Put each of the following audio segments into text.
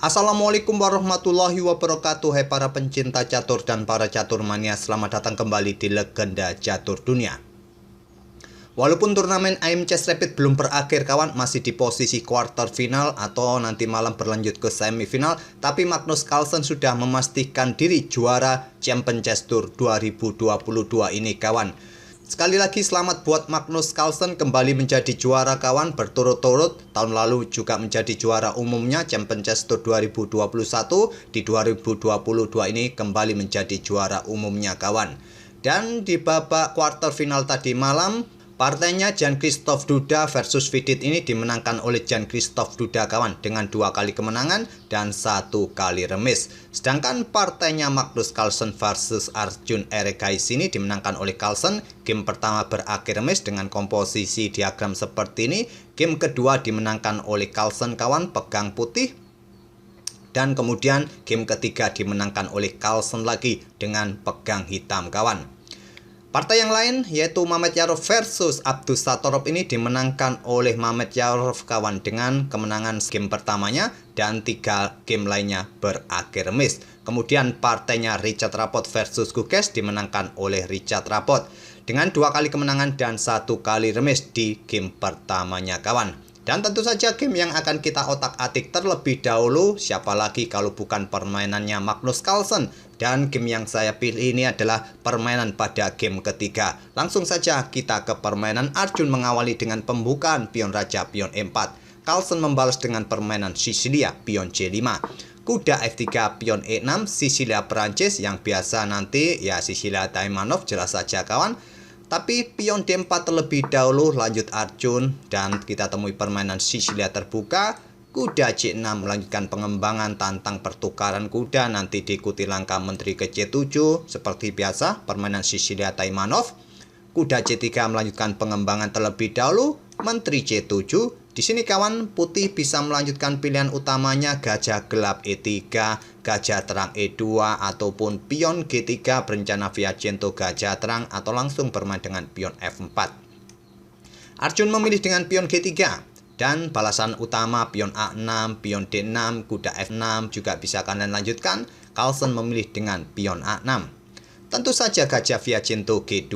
Assalamualaikum warahmatullahi wabarakatuh. Hai para pencinta catur dan para catur mania, selamat datang kembali di Legenda Catur Dunia. Walaupun turnamen IM Chess Rapid belum berakhir kawan, masih di posisi quarter final atau nanti malam berlanjut ke semifinal, tapi Magnus Carlsen sudah memastikan diri juara Champion Chess Tour 2022 ini kawan. Sekali lagi selamat buat Magnus Carlsen kembali menjadi juara kawan, berturut-turut. Tahun lalu juga menjadi juara umumnya Champion Chess Tour 2021. Di 2022 ini kembali menjadi juara umumnya kawan. Dan di babak quarter final tadi malam, partainya Jan-Christoph Duda versus Vidit ini dimenangkan oleh Jan-Christoph Duda kawan, dengan 2 kali kemenangan dan 1 kali remis. Sedangkan partainya Magnus Carlsen versus Arjun Eregaisi ini dimenangkan oleh Carlsen. Game pertama berakhir remis dengan komposisi diagram seperti ini. Game kedua dimenangkan oleh Carlsen kawan, pegang putih. Dan kemudian game ketiga dimenangkan oleh Carlsen lagi dengan pegang hitam kawan. Partai yang lain yaitu Mamedyarov versus Abdusattorov ini dimenangkan oleh Mamedyarov kawan, dengan kemenangan game pertamanya dan 3 game lainnya berakhir remis. Kemudian partainya Richard Rapport versus Gukesh dimenangkan oleh Richard Rapport dengan 2 kali kemenangan dan 1 kali remis di game pertamanya kawan. Dan tentu saja game yang akan kita otak-atik terlebih dahulu, siapa lagi kalau bukan permainannya Magnus Carlsen. Dan game yang saya pilih ini adalah permainan pada game ketiga. Langsung saja kita ke permainan. Arjun mengawali dengan pembukaan pion raja, pion E4. Carlsen membalas dengan permainan Sisilia, pion C5. Kuda F3, pion E6, Sisilia Perancis, yang biasa nanti ya Sisilia Taimanov, jelas saja kawan. Tapi pion D4 terlebih dahulu, lanjut Arjun, dan kita temui permainan Sisilia terbuka. Kuda C6 melanjutkan pengembangan, tantang pertukaran kuda, nanti diikuti langkah menteri ke C7 seperti biasa permainan Sisilia Taimanov. Kuda C3 melanjutkan pengembangan terlebih dahulu, menteri C7. Di sini kawan, putih bisa melanjutkan pilihan utamanya gajah gelap E3, gajah terang E2, ataupun pion G3 berencana Fianchetto gajah terang, atau langsung bermain dengan pion F4. Arjun memilih dengan pion G3 dan balasan utama pion A6, pion D6, kuda F6 juga bisa kalian lanjutkan. Carlsen memilih dengan pion A6. Tentu saja gajah Fianchetto G2.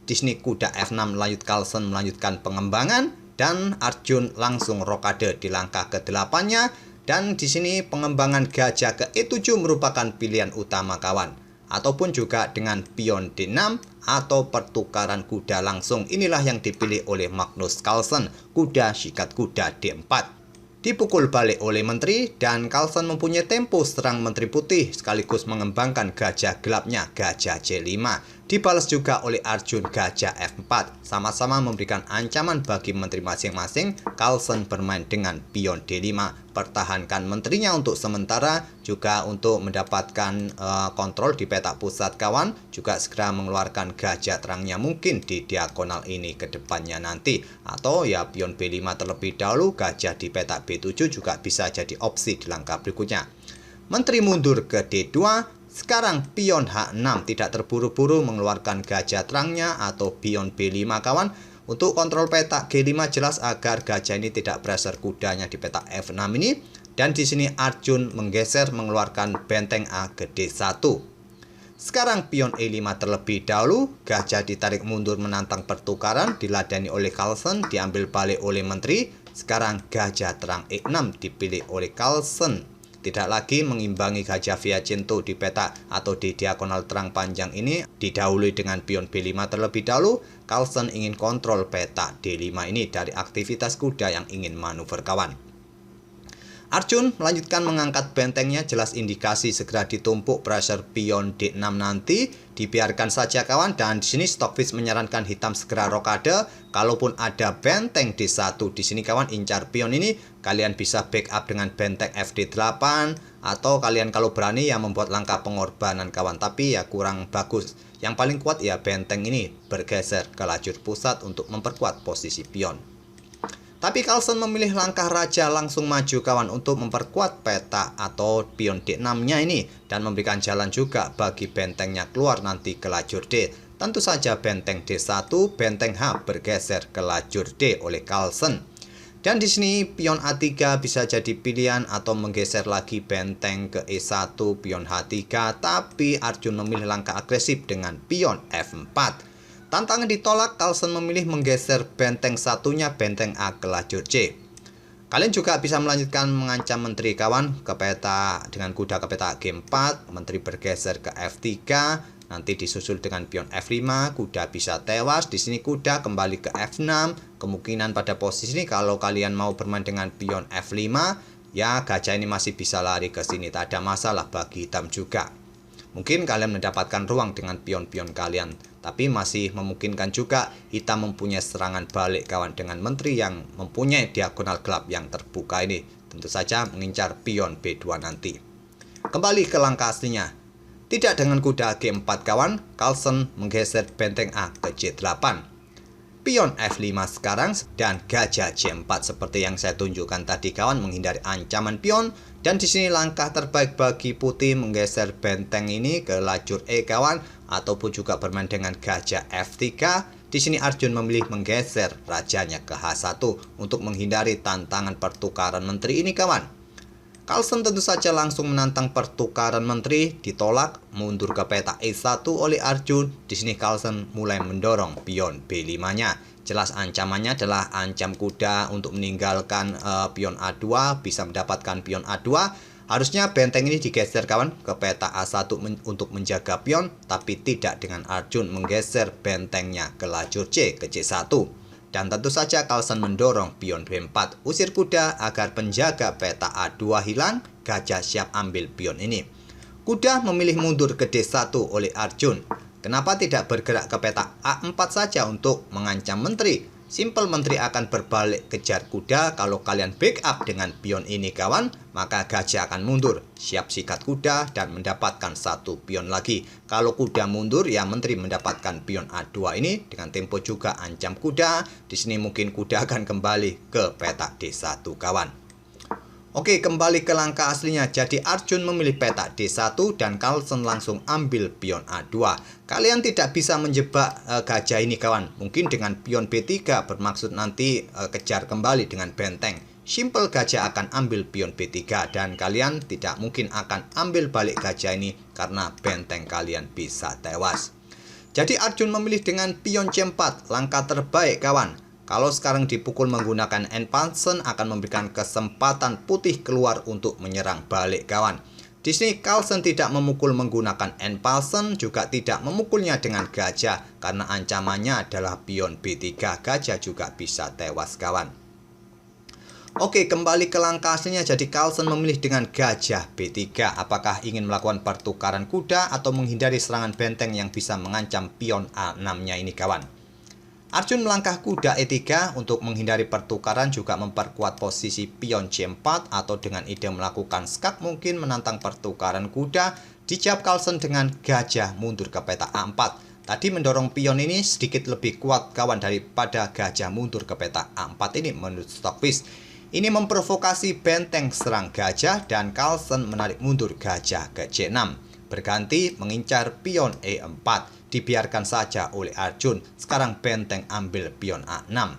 Di sini kuda F6 Carlsen melanjutkan pengembangan. Dan Arjun langsung rokade di langkah ke-8-nya. Dan di sini pengembangan gajah ke E7 merupakan pilihan utama kawan. Ataupun juga dengan pion D6 atau pertukaran kuda langsung. Inilah yang dipilih oleh Magnus Carlsen. Kuda sikat kuda D4. Dipukul balik oleh menteri, dan Carlsen mempunyai tempo serang menteri putih sekaligus mengembangkan gajah gelapnya gajah C5. Dibalas juga oleh Arjun gajah F4. Sama-sama memberikan ancaman bagi menteri masing-masing. Carlsen bermain dengan pion D5. Pertahankan menterinya untuk sementara, juga untuk mendapatkan kontrol di petak pusat kawan. Juga segera mengeluarkan gajah terangnya mungkin di diagonal ini ke depannya nanti. Atau ya pion B5 terlebih dahulu, gajah di petak B7 juga bisa jadi opsi di langkah berikutnya. Menteri mundur ke D2. Sekarang pion H6 tidak terburu-buru mengeluarkan gajah terangnya atau pion B5 kawan. Untuk kontrol petak G5 jelas agar gajah ini tidak pressure kudanya di petak F6 ini. Dan di sini Arjun menggeser mengeluarkan benteng A ke D1. Sekarang pion E5 terlebih dahulu, gajah ditarik mundur menantang pertukaran, diladani oleh Carlsen, diambil balik oleh menteri. Sekarang gajah terang E6 dipilih oleh Carlsen. Tidak lagi mengimbangi gajah Fianchetto di petak atau di diagonal terang panjang ini, didahului dengan pion B5 terlebih dahulu. Carlsen ingin kontrol petak D5 ini dari aktivitas kuda yang ingin manuver kawan. Arjun melanjutkan mengangkat bentengnya, jelas indikasi segera ditumpuk pressure pion D6 nanti. Dibiarkan saja kawan, dan di sini Stockfish menyarankan hitam segera rokade. Kalaupun ada benteng D1 di sini kawan, incar pion ini, kalian bisa backup dengan benteng FD8, atau kalian kalau berani ya membuat langkah pengorbanan kawan, tapi ya kurang bagus. Yang paling kuat ya benteng ini bergeser ke lajur pusat untuk memperkuat posisi pion. Tapi Carlsen memilih langkah raja langsung maju kawan untuk memperkuat peta atau pion D6-nya ini, dan memberikan jalan juga bagi bentengnya keluar nanti ke lajur D. Tentu saja benteng D1, benteng H bergeser ke lajur D oleh Carlsen. Dan di sini pion A3 bisa jadi pilihan atau menggeser lagi benteng ke E1, pion H3, tapi Arjun memilih langkah agresif dengan pion F4. Tantangan ditolak, Carlsen memilih menggeser benteng satunya, benteng A ke lajur C. Kalian juga bisa melanjutkan mengancam menteri kawan ke peta dengan kuda ke peta G4, menteri bergeser ke F3, nanti disusul dengan pion F5, kuda bisa tewas. Di sini kuda kembali ke F6. Kemungkinan pada posisi ini kalau kalian mau bermain dengan pion F5, ya gajah ini masih bisa lari ke sini, tak ada masalah bagi hitam juga. Mungkin kalian mendapatkan ruang dengan pion-pion kalian, tapi masih memungkinkan juga hitam mempunyai serangan balik kawan dengan menteri yang mempunyai diagonal gelap yang terbuka ini. Tentu saja mengincar pion B2 nanti. Kembali ke langkah aslinya. Tidak dengan kuda G4 kawan, Carlsen menggeser benteng A ke J8. Pion F5 sekarang dan gajah J4 seperti yang saya tunjukkan tadi kawan, menghindari ancaman pion. Dan di sini langkah terbaik bagi putih menggeser benteng ini ke lajur E kawan, ataupun juga bermain dengan gajah F3. Di sini Arjun memilih menggeser rajanya ke H1 untuk menghindari tantangan pertukaran menteri ini kawan. Carlsen tentu saja langsung menantang pertukaran menteri, ditolak, mundur ke peta E1 oleh Arjun. Di sini Carlsen mulai mendorong pion B5-nya. Jelas ancamannya adalah ancam kuda untuk meninggalkan pion A2, bisa mendapatkan pion A2. Harusnya benteng ini digeser kawan ke peta A1 untuk menjaga pion, tapi tidak dengan Arjun menggeser bentengnya ke lajur C ke C1. Dan tentu saja Carlsen mendorong pion B4, usir kuda agar penjaga peta A2 hilang, gajah siap ambil pion ini. Kuda memilih mundur ke D1 oleh Arjun. Kenapa tidak bergerak ke peta A4 saja untuk mengancam menteri? Simpel, menteri akan berbalik kejar kuda. Kalau kalian backup dengan pion ini kawan, maka gajah akan mundur, siap sikat kuda dan mendapatkan satu pion lagi. Kalau kuda mundur, ya menteri mendapatkan pion A2 ini dengan tempo juga ancam kuda. Di sini mungkin kuda akan kembali ke peta D1 kawan. Oke, kembali ke langkah aslinya. Jadi Arjun memilih peta D1 dan Carlsen langsung ambil pion A2. Kalian tidak bisa menjebak gajah ini kawan. Mungkin dengan pion B3 bermaksud nanti kejar kembali dengan benteng. Simple, gajah akan ambil pion B3 dan kalian tidak mungkin akan ambil balik gajah ini karena benteng kalian bisa tewas. Jadi Arjun memilih dengan pion C4, langkah terbaik kawan. Kalau sekarang dipukul menggunakan N-Passen akan memberikan kesempatan putih keluar untuk menyerang balik kawan. Di sini Carlsen tidak memukul menggunakan N-Passen, juga tidak memukulnya dengan gajah karena ancamannya adalah pion B3, gajah juga bisa tewas kawan. Oke, kembali ke langkah aslinya. Jadi Carlsen memilih dengan gajah B3. Apakah ingin melakukan pertukaran kuda atau menghindari serangan benteng yang bisa mengancam pion A6-nya ini kawan? Arjun melangkah kuda E3 untuk menghindari pertukaran, juga memperkuat posisi pion C4 atau dengan ide melakukan skak mungkin menantang pertukaran kuda. Dijawab Carlsen dengan gajah mundur ke peta A4. Tadi mendorong pion ini sedikit lebih kuat kawan daripada gajah mundur ke peta A4 ini menurut Stockfish. Ini memprovokasi benteng serang gajah dan Carlsen menarik mundur gajah ke C6. Berganti mengincar pion E4. Dibiarkan saja oleh Arjun. Sekarang benteng ambil pion A6.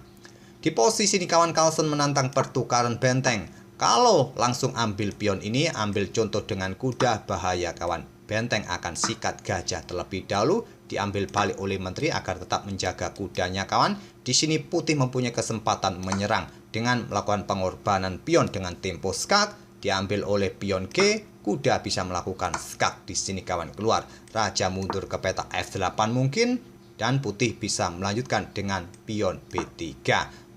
Di posisi ini kawan, Carlsen menantang pertukaran benteng. Kalau langsung ambil pion ini, ambil contoh dengan kuda, bahaya kawan. Benteng akan sikat gajah terlebih dahulu, diambil balik oleh menteri agar tetap menjaga kudanya kawan. Di sini putih mempunyai kesempatan menyerang dengan melakukan pengorbanan pion dengan tempo skak. Diambil oleh pion G, kuda bisa melakukan skak di sini kawan, keluar. Raja mundur ke peta F8 mungkin, dan putih bisa melanjutkan dengan pion B3.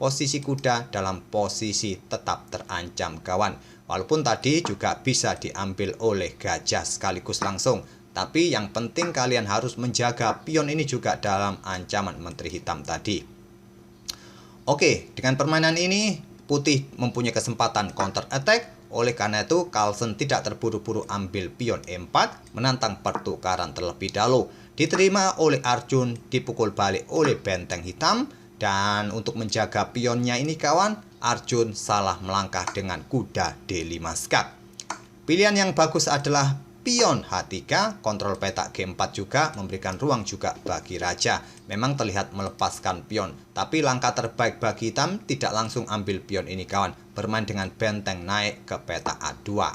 Posisi kuda dalam posisi tetap terancam kawan. Walaupun tadi juga bisa diambil oleh gajah sekaligus langsung. Tapi yang penting kalian harus menjaga pion ini juga dalam ancaman menteri hitam tadi. Oke, dengan permainan ini putih mempunyai kesempatan counter attack. Oleh karena itu, Carlsen tidak terburu-buru ambil pion E4, menantang pertukaran terlebih dahulu. Diterima oleh Arjun, dipukul balik oleh benteng hitam. Dan untuk menjaga pionnya ini kawan, Arjun salah melangkah dengan kuda D5 skak. Pilihan yang bagus adalah pion H3 kontrol petak G4 juga memberikan ruang juga bagi raja. Memang terlihat melepaskan pion, tapi langkah terbaik bagi hitam tidak langsung ambil pion ini kawan, bermain dengan benteng naik ke petak A2.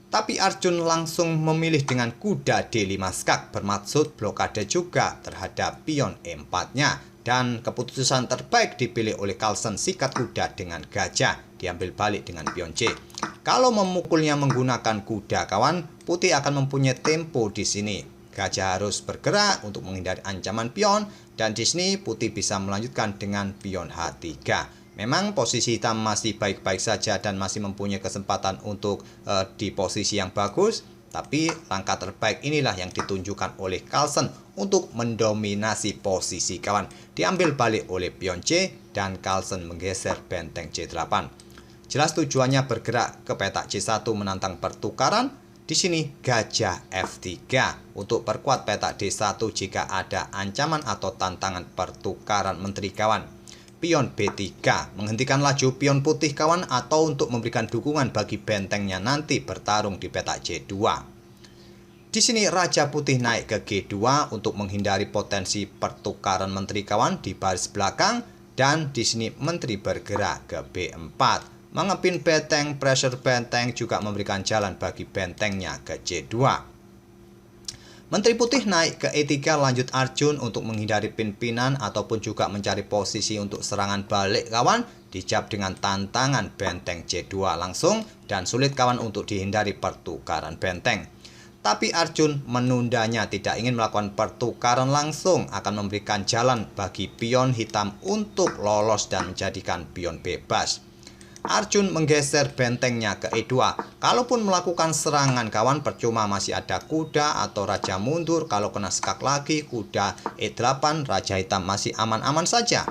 Tapi Arjun langsung memilih dengan kuda D5 skak, bermaksud blokade juga terhadap pion E4-nya. Dan keputusan terbaik dipilih oleh Carlsen, sikat kuda dengan gajah, diambil balik dengan pion C. Kalau memukulnya menggunakan kuda kawan, putih akan mempunyai tempo di sini. Gajah harus bergerak untuk menghindari ancaman pion, dan di sini putih bisa melanjutkan dengan pion H3. Memang posisi hitam masih baik-baik saja dan masih mempunyai kesempatan untuk di posisi yang bagus. Tapi langkah terbaik inilah yang ditunjukkan oleh Carlsen untuk mendominasi posisi kawan. Diambil balik oleh pion C dan Carlsen menggeser benteng C8. Jelas tujuannya bergerak ke petak C1 menantang pertukaran. Di sini gajah F3 untuk perkuat petak D1 jika ada ancaman atau tantangan pertukaran menteri kawan. Pion B3 menghentikan laju pion putih kawan, atau untuk memberikan dukungan bagi bentengnya nanti bertarung di petak C2. Di sini raja putih naik ke G2 untuk menghindari potensi pertukaran menteri kawan di baris belakang, dan di sini menteri bergerak ke B4. Mengepin benteng, pressure benteng juga memberikan jalan bagi bentengnya ke C2. Menteri putih naik ke E3, lanjut Arjun untuk menghindari pin-pinan ataupun juga mencari posisi untuk serangan balik kawan. Dijawab dengan tantangan benteng C2 langsung, dan sulit kawan untuk dihindari pertukaran benteng. Tapi Arjun menundanya, tidak ingin melakukan pertukaran langsung, akan memberikan jalan bagi pion hitam untuk lolos dan menjadikan pion bebas. Arjun menggeser bentengnya ke E2. Kalaupun melakukan serangan kawan, percuma, masih ada kuda atau raja mundur. Kalau kena skak lagi, kuda E8, raja hitam masih aman-aman saja.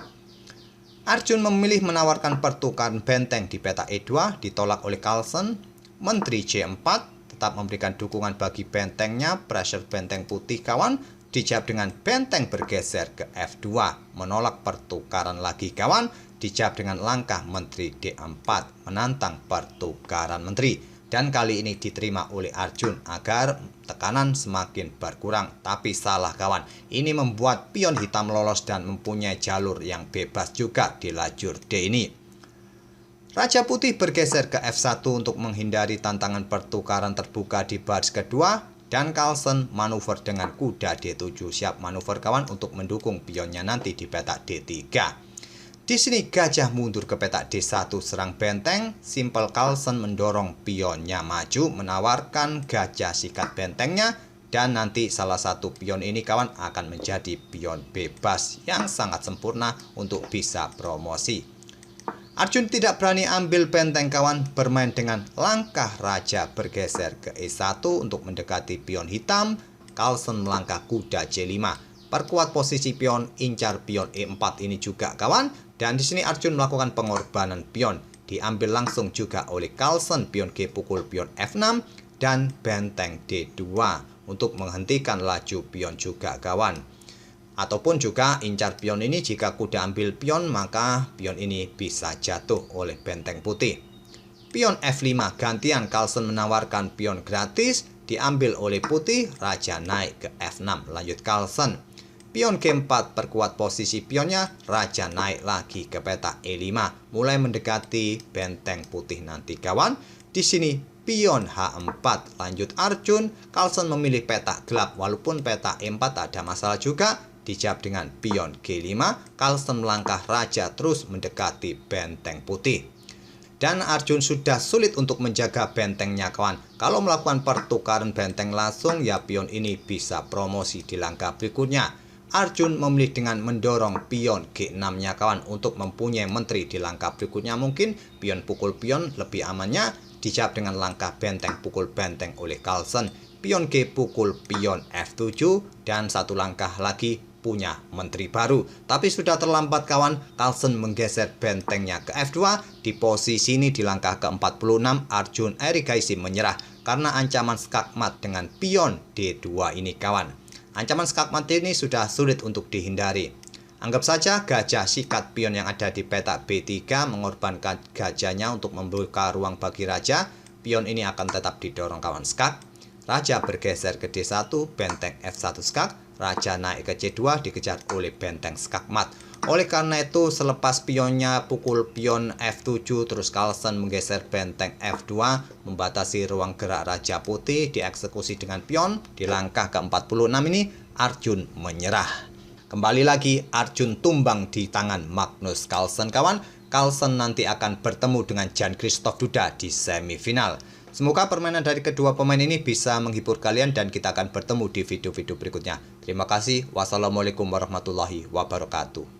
Arjun memilih menawarkan pertukaran benteng di peta E2, ditolak oleh Carlsen. Menteri C4 tetap memberikan dukungan bagi bentengnya, pressure benteng putih kawan. Dijawab dengan benteng bergeser ke F2, menolak pertukaran lagi kawan. Dijawab dengan langkah menteri D4, menantang pertukaran menteri. Dan kali ini diterima oleh Arjun agar tekanan semakin berkurang. Tapi salah kawan, ini membuat pion hitam lolos dan mempunyai jalur yang bebas juga di lajur D ini. Raja putih bergeser ke F1 untuk menghindari tantangan pertukaran terbuka di baris kedua. Dan Carlsen manuver dengan kuda D7, siap manuver kawan untuk mendukung pionnya nanti di petak D3. Di sini gajah mundur ke petak D1 serang benteng. Simple Carlsen mendorong pionnya maju, menawarkan gajah sikat bentengnya, dan nanti salah satu pion ini kawan akan menjadi pion bebas yang sangat sempurna untuk bisa promosi. Arjun tidak berani ambil benteng kawan, bermain dengan langkah raja bergeser ke E1 untuk mendekati pion hitam. Carlsen melangkah kuda C5, perkuat posisi pion, incar pion E4 ini juga kawan. Dan di sini Arjun melakukan pengorbanan pion, diambil langsung juga oleh Carlsen. Pion G pukul pion F6 dan benteng D2 untuk menghentikan laju pion juga kawan. Ataupun juga incar pion ini, jika kuda ambil pion maka pion ini bisa jatuh oleh benteng putih. Pion F5 gantian, Carlsen menawarkan pion gratis, diambil oleh putih, raja naik ke F6, lanjut Carlsen. Pion G4 perkuat posisi pionnya, raja naik lagi ke petak E5, mulai mendekati benteng putih nanti kawan. Di sini pion H4, lanjut Arjun. Carlsen memilih petak gelap, walaupun petak E4 ada masalah juga. Dijawab dengan pion G5, Carlsen melangkah raja terus mendekati benteng putih. Dan Arjun sudah sulit untuk menjaga bentengnya kawan. Kalau melakukan pertukaran benteng langsung, ya pion ini bisa promosi di langkah berikutnya. Arjun memilih dengan mendorong pion G6-nya kawan untuk mempunyai menteri di langkah berikutnya. Mungkin pion pukul pion lebih amannya. Dijawab dengan langkah benteng pukul benteng oleh Carlsen. Pion G pukul pion F7 dan satu langkah lagi punya menteri baru. Tapi sudah terlambat kawan, Carlsen menggeser bentengnya ke F2. Di posisi ini di langkah ke-46 Arjun Erigaisi menyerah karena ancaman skakmat dengan pion D2 ini kawan. Ancaman skakmat ini sudah sulit untuk dihindari. Anggap saja gajah sikat pion yang ada di petak B3, mengorbankan gajahnya untuk membuka ruang bagi raja. pion ini akan tetap didorong kawan skak. Raja bergeser ke D1, benteng F1 skak. Raja naik ke C2, dikejar oleh benteng skak mat. Oleh karena itu, selepas pionnya pukul pion F7, terus Carlsen menggeser benteng F2, membatasi ruang gerak Raja Putih, dieksekusi dengan pion. Di langkah ke-46 ini, Arjun menyerah. Kembali lagi, Arjun tumbang di tangan Magnus Carlsen, kawan. Carlsen nanti akan bertemu dengan Jan-Christoph Duda di semifinal. Semoga permainan dari kedua pemain ini bisa menghibur kalian dan kita akan bertemu di video-video berikutnya. Terima kasih. Wassalamualaikum warahmatullahi wabarakatuh.